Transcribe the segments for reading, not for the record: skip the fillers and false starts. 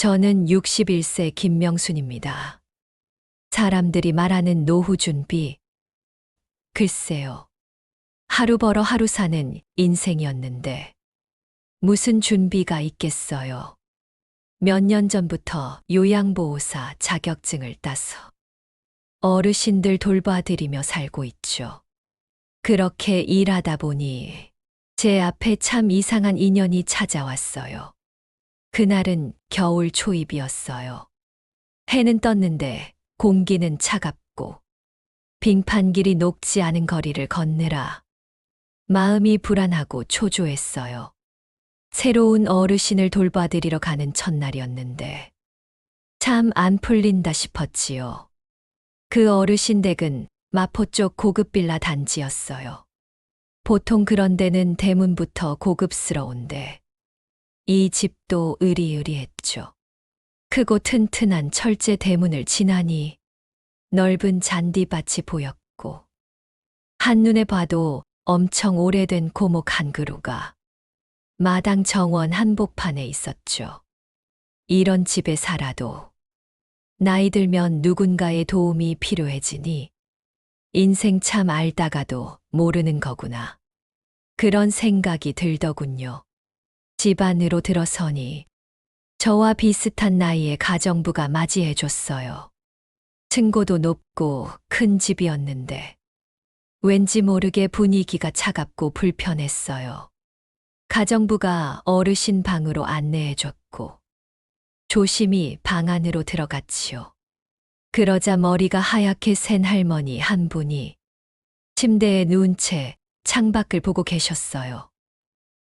저는 61세 김명순입니다. 사람들이 말하는 노후 준비. 글쎄요. 하루 벌어 하루 사는 인생이었는데 무슨 준비가 있겠어요. 몇 년 전부터 요양보호사 자격증을 따서 어르신들 돌봐드리며 살고 있죠. 그렇게 일하다 보니 제 앞에 참 이상한 인연이 찾아왔어요. 그날은 겨울 초입이었어요. 해는 떴는데 공기는 차갑고 빙판길이 녹지 않은 거리를 걷느라 마음이 불안하고 초조했어요. 새로운 어르신을 돌봐드리러 가는 첫날이었는데 참 안 풀린다 싶었지요. 그 어르신 댁은 마포 쪽 고급 빌라 단지였어요. 보통 그런 데는 대문부터 고급스러운데 이 집도 으리으리했죠. 크고 튼튼한 철제 대문을 지나니 넓은 잔디밭이 보였고 한눈에 봐도 엄청 오래된 고목 한 그루가 마당 정원 한복판에 있었죠. 이런 집에 살아도 나이 들면 누군가의 도움이 필요해지니 인생 참 알다가도 모르는 거구나. 그런 생각이 들더군요. 집 안으로 들어서니 저와 비슷한 나이의 가정부가 맞이해줬어요. 층고도 높고 큰 집이었는데 왠지 모르게 분위기가 차갑고 불편했어요. 가정부가 어르신 방으로 안내해줬고 조심히 방 안으로 들어갔지요. 그러자 머리가 하얗게 센 할머니 한 분이 침대에 누운 채 창밖을 보고 계셨어요.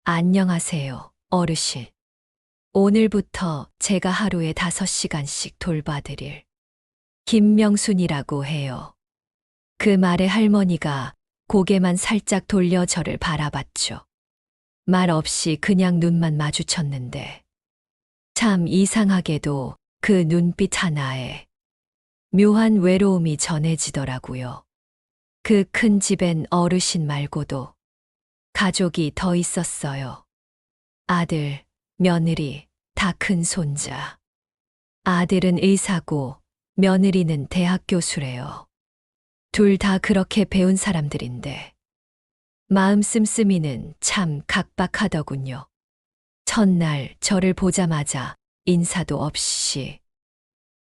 안녕하세요, 어르신. 오늘부터 제가 하루에 5시간씩 돌봐드릴 김명순이라고 해요. 그 말에 할머니가 고개만 살짝 돌려 저를 바라봤죠. 말 없이 그냥 눈만 마주쳤는데 참 이상하게도 그 눈빛 하나에 묘한 외로움이 전해지더라고요. 그 큰 집엔 어르신 말고도 가족이 더 있었어요. 아들, 며느리, 다 큰 손자. 아들은 의사고 며느리는 대학 교수래요. 둘 다 그렇게 배운 사람들인데 마음 씀씀이는 참 각박하더군요. 첫날 저를 보자마자 인사도 없이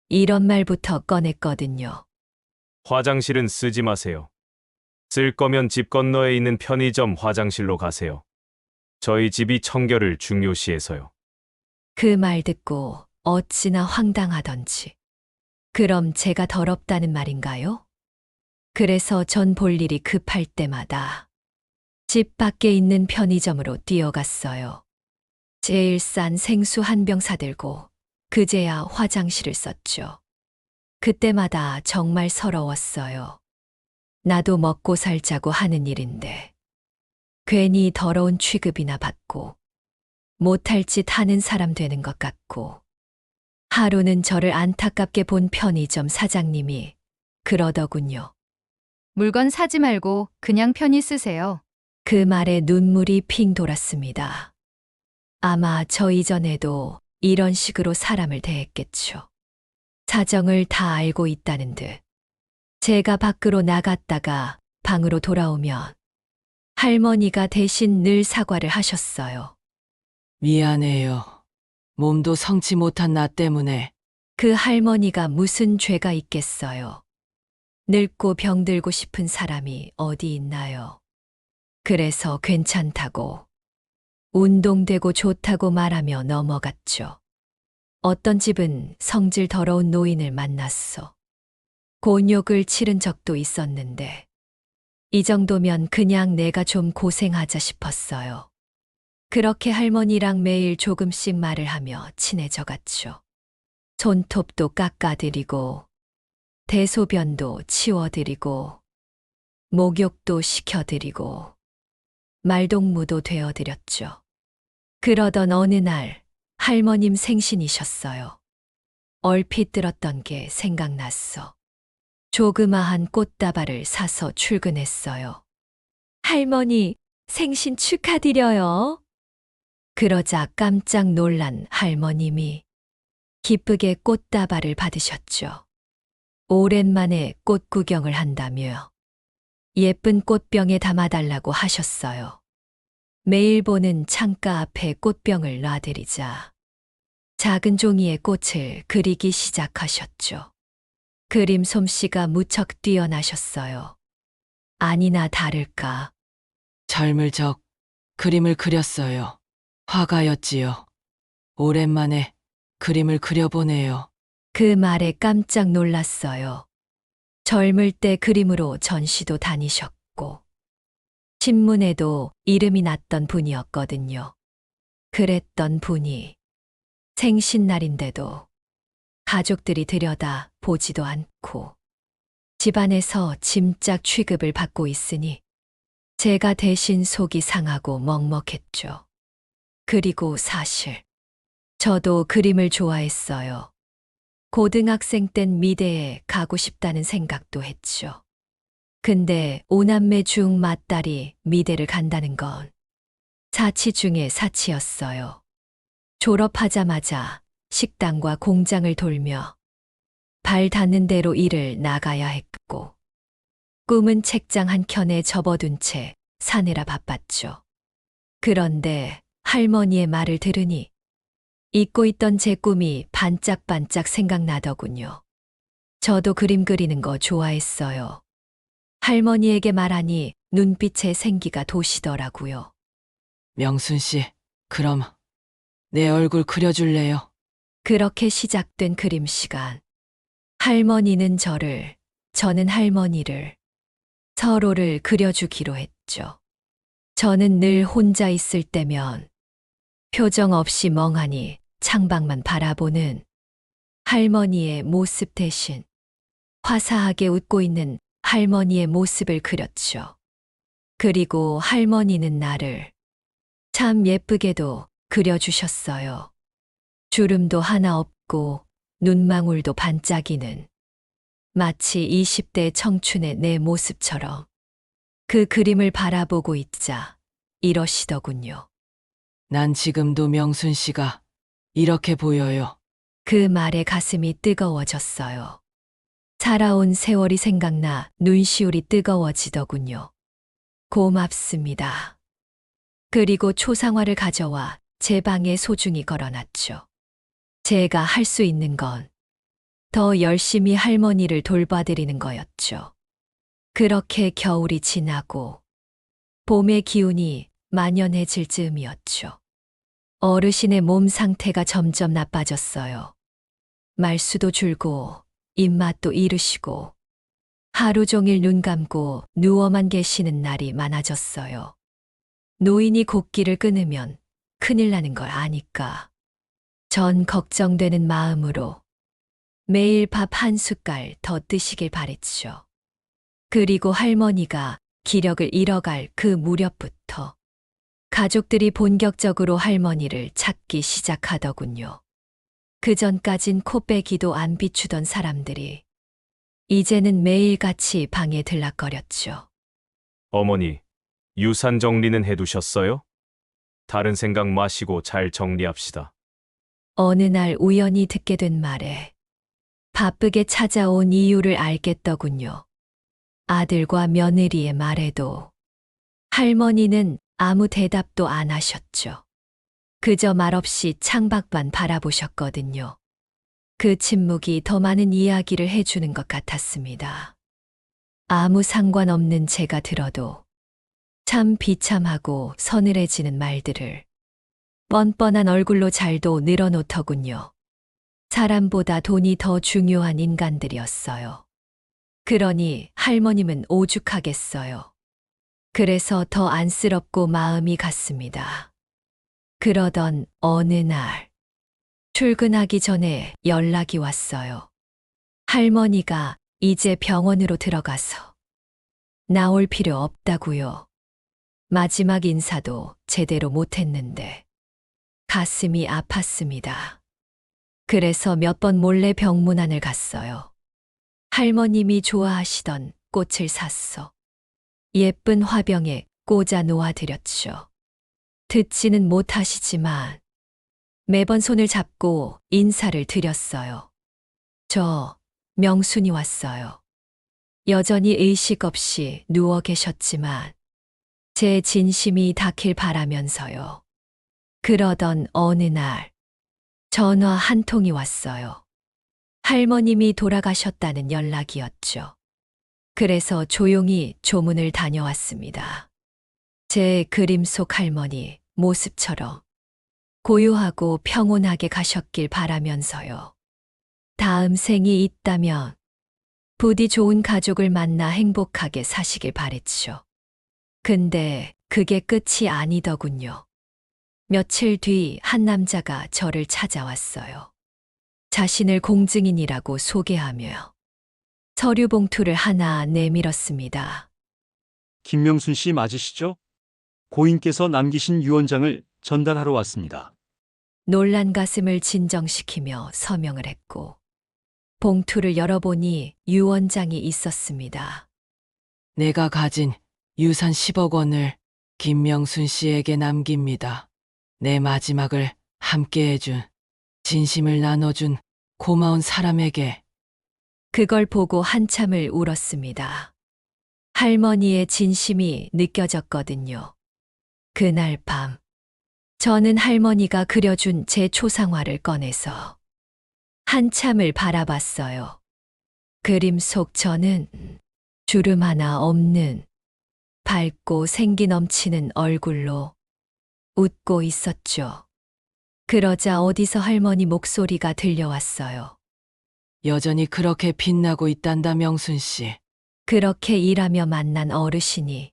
이런 말부터 꺼냈거든요. 화장실은 쓰지 마세요. 쓸 거면 집 건너에 있는 편의점 화장실로 가세요. 저희 집이 청결을 중요시해서요. 그 말 듣고 어찌나 황당하던지. 그럼 제가 더럽다는 말인가요? 그래서 전 볼 일이 급할 때마다 집 밖에 있는 편의점으로 뛰어갔어요. 제일 싼 생수 한 병 사들고 그제야 화장실을 썼죠. 그때마다 정말 서러웠어요. 나도 먹고 살자고 하는 일인데 괜히 더러운 취급이나 받고 못할 짓 하는 사람 되는 것 같고 하루는 저를 안타깝게 본 편의점 사장님이 그러더군요. 물건 사지 말고 그냥 편히 쓰세요. 그 말에 눈물이 핑 돌았습니다. 아마 저 이전에도 이런 식으로 사람을 대했겠죠. 사정을 다 알고 있다는 듯. 제가 밖으로 나갔다가 방으로 돌아오면 할머니가 대신 늘 사과를 하셨어요. 미안해요. 몸도 성치 못한 나 때문에. 그 할머니가 무슨 죄가 있겠어요. 늙고 병들고 싶은 사람이 어디 있나요? 그래서 괜찮다고, 운동되고 좋다고 말하며 넘어갔죠. 어떤 집은 성질 더러운 노인을 만났어. 곤욕을 치른 적도 있었는데 이 정도면 그냥 내가 좀 고생하자 싶었어요. 그렇게 할머니랑 매일 조금씩 말을 하며 친해져 갔죠. 손톱도 깎아드리고 대소변도 치워드리고 목욕도 시켜드리고 말동무도 되어드렸죠. 그러던 어느 날 할머님 생신이셨어요. 얼핏 들었던 게 생각났어. 조그마한 꽃다발을 사서 출근했어요. 할머니, 생신 축하드려요. 그러자 깜짝 놀란 할머님이 기쁘게 꽃다발을 받으셨죠. 오랜만에 꽃 구경을 한다며 예쁜 꽃병에 담아달라고 하셨어요. 매일 보는 창가 앞에 꽃병을 놔드리자 작은 종이에 꽃을 그리기 시작하셨죠. 그림 솜씨가 무척 뛰어나셨어요. 아니나 다를까 젊을 적 그림을 그렸어요. 화가였지요. 오랜만에 그림을 그려보네요. 그 말에 깜짝 놀랐어요. 젊을 때 그림으로 전시도 다니셨고 신문에도 이름이 났던 분이었거든요. 그랬던 분이 생신날인데도 가족들이 들여다 보지도 않고 집안에서 짐짝 취급을 받고 있으니 제가 대신 속이 상하고 먹먹했죠. 그리고 사실 저도 그림을 좋아했어요. 고등학생 땐 미대에 가고 싶다는 생각도 했죠. 근데 오남매 중 맏딸이 미대를 간다는 건 사치 중의 사치였어요. 졸업하자마자 식당과 공장을 돌며 발 닿는 대로 일을 나가야 했고 꿈은 책장 한 켠에 접어둔 채 사느라 바빴죠. 그런데 할머니의 말을 들으니 잊고 있던 제 꿈이 반짝반짝 생각나더군요. 저도 그림 그리는 거 좋아했어요. 할머니에게 말하니 눈빛에 생기가 도시더라고요. 명순 씨, 그럼 내 얼굴 그려줄래요? 그렇게 시작된 그림 시간. 할머니는 저를, 저는 할머니를, 서로를 그려주기로 했죠. 저는 늘 혼자 있을 때면 표정 없이 멍하니 창밖만 바라보는 할머니의 모습 대신 화사하게 웃고 있는 할머니의 모습을 그렸죠. 그리고 할머니는 나를 참 예쁘게도 그려주셨어요. 주름도 하나 없고 눈망울도 반짝이는 마치 20대 청춘의 내 모습처럼 그 그림을 바라보고 있자 이러시더군요. 난 지금도 명순 씨가 이렇게 보여요. 그 말에 가슴이 뜨거워졌어요. 살아온 세월이 생각나 눈시울이 뜨거워지더군요. 고맙습니다. 그리고 초상화를 가져와 제 방에 소중히 걸어놨죠. 제가 할 수 있는 건 더 열심히 할머니를 돌봐드리는 거였죠. 그렇게 겨울이 지나고 봄의 기운이 만연해질 즈음이었죠. 어르신의 몸 상태가 점점 나빠졌어요. 말수도 줄고 입맛도 잃으시고 하루 종일 눈 감고 누워만 계시는 날이 많아졌어요. 노인이 곡기를 끊으면 큰일 나는 걸 아니까 전 걱정되는 마음으로 매일 밥 한 숟갈 더 드시길 바랬죠. 그리고 할머니가 기력을 잃어갈 그 무렵부터 가족들이 본격적으로 할머니를 찾기 시작하더군요. 그전까진 코빼기도 안 비추던 사람들이 이제는 매일같이 방에 들락거렸죠. 어머니, 유산 정리는 해두셨어요? 다른 생각 마시고 잘 정리합시다. 어느 날 우연히 듣게 된 말에 바쁘게 찾아온 이유를 알겠더군요. 아들과 며느리의 말에도 할머니는 아무 대답도 안 하셨죠. 그저 말없이 창밖만 바라보셨거든요. 그 침묵이 더 많은 이야기를 해주는 것 같았습니다. 아무 상관없는 제가 들어도 참 비참하고 서늘해지는 말들을 뻔뻔한 얼굴로 잘도 늘어놓더군요. 사람보다 돈이 더 중요한 인간들이었어요. 그러니 할머님은 오죽하겠어요. 그래서 더 안쓰럽고 마음이 갔습니다. 그러던 어느 날 출근하기 전에 연락이 왔어요. 할머니가 이제 병원으로 들어가서 나올 필요 없다고요. 마지막 인사도 제대로 못했는데 가슴이 아팠습니다. 그래서 몇 번 몰래 병문안을 갔어요. 할머님이 좋아하시던 꽃을 샀어. 예쁜 화병에 꽂아 놓아드렸죠. 듣지는 못하시지만 매번 손을 잡고 인사를 드렸어요. 저 명순이 왔어요. 여전히 의식 없이 누워 계셨지만 제 진심이 닿길 바라면서요. 그러던 어느 날 전화 한 통이 왔어요. 할머님이 돌아가셨다는 연락이었죠. 그래서 조용히 조문을 다녀왔습니다. 제 그림 속 할머니 모습처럼 고요하고 평온하게 가셨길 바라면서요. 다음 생이 있다면 부디 좋은 가족을 만나 행복하게 사시길 바랬죠. 근데 그게 끝이 아니더군요. 며칠 뒤 한 남자가 저를 찾아왔어요. 자신을 공증인이라고 소개하며 서류 봉투를 하나 내밀었습니다. 김명순 씨 맞으시죠? 고인께서 남기신 유언장을 전달하러 왔습니다. 놀란 가슴을 진정시키며 서명을 했고 봉투를 열어보니 유언장이 있었습니다. 내가 가진 유산 10억 원을 김명순 씨에게 남깁니다. 내 마지막을 함께 해준, 진심을 나눠준 고마운 사람에게. 그걸 보고 한참을 울었습니다. 할머니의 진심이 느껴졌거든요. 그날 밤, 저는 할머니가 그려준 제 초상화를 꺼내서 한참을 바라봤어요. 그림 속 저는 주름 하나 없는 밝고 생기 넘치는 얼굴로 웃고 있었죠. 그러자 어디서 할머니 목소리가 들려왔어요. 여전히 그렇게 빛나고 있단다, 명순 씨. 그렇게 일하며 만난 어르신이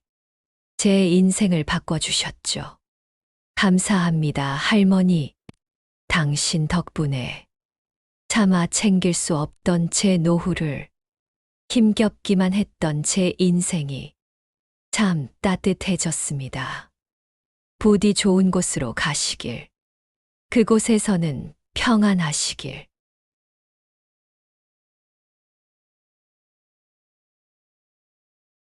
제 인생을 바꿔주셨죠. 감사합니다, 할머니. 당신 덕분에 차마 챙길 수 없던 제 노후를 힘겹기만 했던 제 인생이 참 따뜻해졌습니다. 부디 좋은 곳으로 가시길, 그곳에서는 평안하시길.